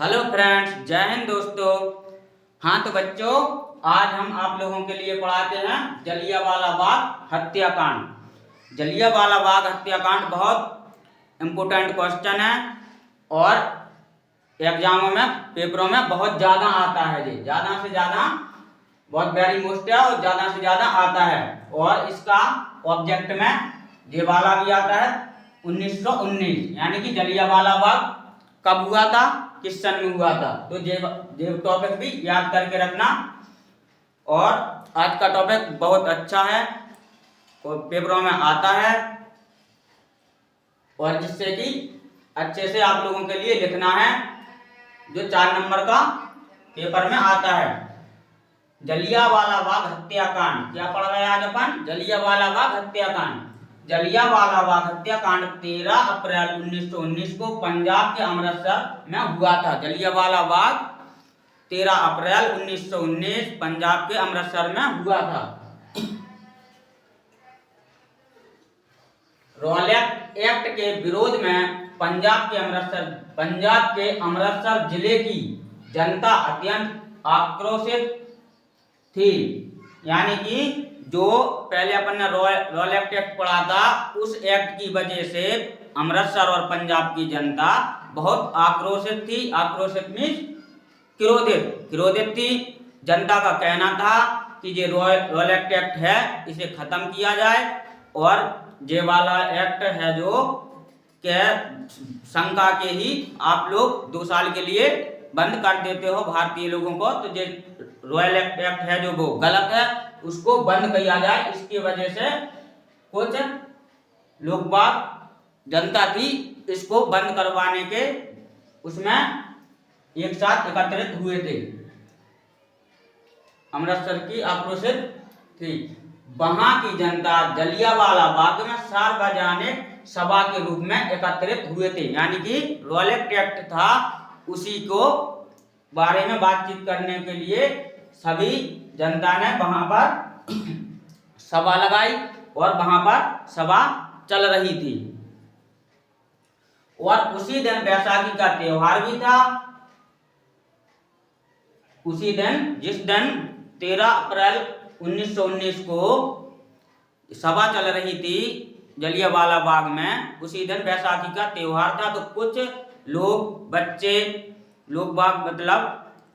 Hello friends, जय हिंद दोस्तों। हाँ तो बच्चों, आज हम आप लोगों के लिए पढ़ाते हैं जलियांवाला बाग हत्याकांड। जलियांवाला बाग हत्याकांड बहुत इम्पोर्टेंट क्वेश्चन है और एग्जामों में पेपरों में बहुत ज़्यादा आता है। जी ज़्यादा से ज़्यादा, बहुत वेरी मोस्ट है और ज़्यादा से ज़्यादा आता है। और इसका ऑब्जेक्ट में ये वाला भी आता है 1919, यानी कि जलियांवाला बाग कब हुआ था, किस सन में हुआ था। तो ये टॉपिक भी याद करके रखना। और आज का टॉपिक बहुत अच्छा है और पेपरों में आता है, और जिससे कि अच्छे से आप लोगों के लिए लिखना है, जो 4 नंबर का पेपर में आता है। जलियांवाला बाग हत्याकांड क्या पढ़ रहे हैं आज अपन? जलियांवाला बाग हत्याकांड। जलियांवाला बाग हत्याकांड 13 अप्रैल 1919 को पंजाब के अमृतसर में हुआ था। जलियांवाला बाग 13 अप्रैल 1919 पंजाब के अमृतसर में हुआ था। रॉलेट एक्ट के विरोध में पंजाब के अमृतसर जिले की जनता अत्यंत आक्रोशित थी। यानी कि जो पहले अपन ने रॉलेट एक्ट पढ़ा था, उस एक्ट की वजह से अमृतसर और पंजाब की जनता बहुत आक्रोशित थी। आक्रोशित मीन्स क्रोधित थी। जनता का कहना था कि ये रॉलेट एक्ट है, इसे खत्म किया जाए, और ये वाला एक्ट है जो के शंका के ही आप लोग 2 साल के लिए बंद कर देते हो भारतीय लोगों को। तो ये रॉयल एक्ट है जो वो गलत है, उसको बंद किया जाए। इसकी वजह से कुछ लोग बाग जनता थी, इसको बंद करवाने के उसमें एक साथ एकत्रित हुए थे। अमृतसर की आक्रोशित थी। वहां की जनता जलियांवाला बाग में सार्वजनिक सभा के रूप में एकत्रित हुए थे। यानी कि रॉलेट एक्ट था, उसी को बारे में बातचीत करने के लिए सभी जनता ने वहां पर सभा लगाई और वहां पर सभा चल रही थी। और उसी दिन बैसाखी का त्योहार भी था। उसी दिन, जिस दिन 13 अप्रैल 1919 को सभा चल रही थी जलियांवाला बाग में, उसी दिन बैसाखी का त्योहार था। तो कुछ लोग,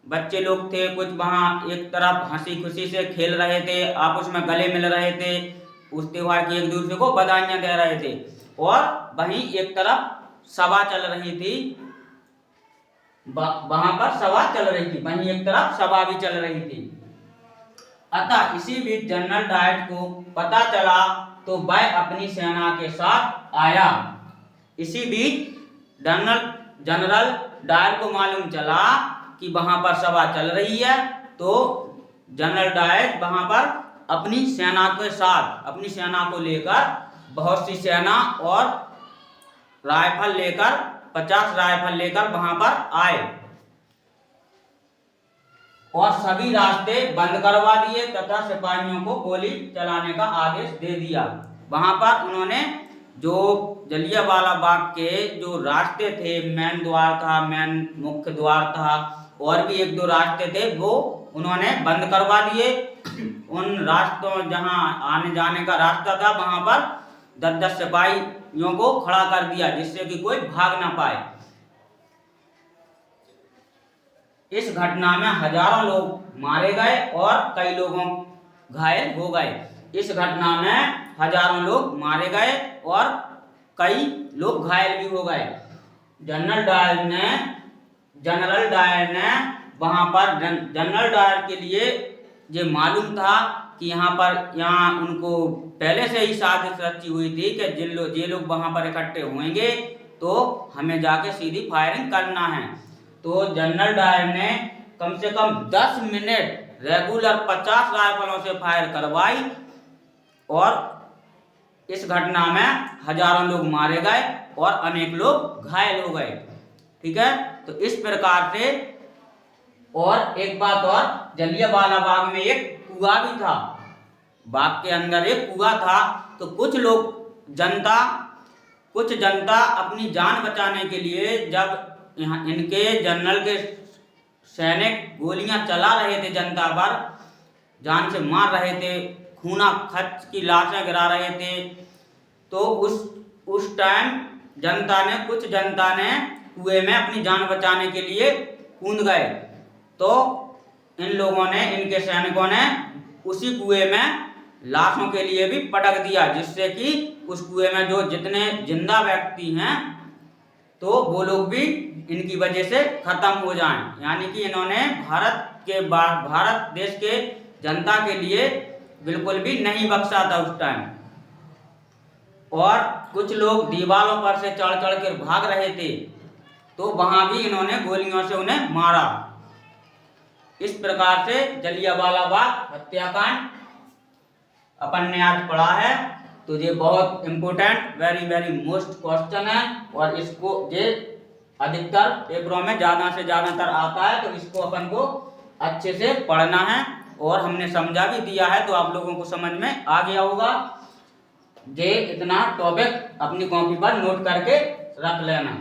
बच्चे लोग थे कुछ, वहां एक तरफ हंसी खुशी से खेल रहे थे, आपस में गले मिल रहे थे, उस त्योहार की एक दूसरे को बधाइयां दे रहे थे। और वहीं एक तरफ सभा चल रही थी, वहां पर सभा चल रही थी, वहीं एक तरफ सभा भी चल रही थी। अतः इसी बीच जनरल डायर को पता चला तो वह अपनी सेना के साथ आया। इसी बीच जनरल डायर को मालूम चला कि वहां पर सभा चल रही है, तो जनरल डायर वहां पर अपनी सेना के साथ, अपनी सेना को लेकर, बहुत सी सेना और राइफल लेकर, 50 राइफल लेकर वहां पर आए और सभी रास्ते बंद करवा दिए तथा सिपाहियों को गोली चलाने का आदेश दे दिया। वहां पर उन्होंने जो जलियांवाला बाग के जो रास्ते थे, मेन द्वार था, मेन मुख्य द्वार था, और भी 1-2 रास्ते थे, वो उन्होंने बंद करवा दिए। उन रास्तों, जहां आने जाने का रास्ता था, वहां पर 10-10 सिपाहियों को खड़ा कर दिया, जिससे कि कोई भाग ना पाए। इस घटना में हजारों लोग मारे गए और कई लोगों घायल हो गए। इस घटना में हजारों लोग मारे गए और कई लोग घायल भी हो गए। जनरल डायर ने वहां पर, जनरल डायर के लिए ये मालूम था कि यहाँ उनको पहले से ही साजिश रची हुई थी कि जे लोग वहां पर इकट्ठे होंगे तो हमें जाके सीधी फायरिंग करना है। तो जनरल डायर ने कम से कम 10 मिनट रेगुलर 50 राइफलों से फायर करवाई और इस घटना में हजारों लोग मारे गए और अनेक लोग घायल हो गए। ठीक है, तो इस प्रकार से। और एक बात और, जलियांवाला बाग में एक कुआं भी था, बाग के अंदर एक कुआं था। तो कुछ जनता अपनी जान बचाने के लिए जब यहाँ इनके जनरल के सैनिक गोलियां चला रहे थे जनता पर, जान से मार रहे थे, खूना खच की लाशें गिरा रहे थे, तो उस टाइम कुछ जनता ने कुएं में अपनी जान बचाने के लिए कूद गए। तो इन लोगों ने, इनके सैनिकों ने उसी कुएं में लाशों के लिए भी पटक दिया, जिससे कि उस कुएं में जो जितने जिंदा व्यक्ति हैं तो वो लोग भी इनकी वजह से खत्म हो जाएं। यानी कि इन्होंने भारत देश के जनता के लिए बिल्कुल भी नहीं बख्शा था उस टाइम। और कुछ लोग दीवारों पर से चढ़ चढ़ कर भाग रहे थे, तो वहां भी इन्होंने गोलियों से उन्हें मारा। इस प्रकार से जलियांवाला बाग हत्याकांड अपन ने आज पढ़ा है। तो ये बहुत important, very very most question है, और इसको ये अधिकतर पेपरों में ज्यादा से ज्यादातर आता है, तो इसको अपन को अच्छे से पढ़ना है। और हमने समझा भी दिया है, तो आप लोगों को समझ में आ गया होगा। ये इतना टॉपिक अपनी कॉपी पर नोट करके रख लेना।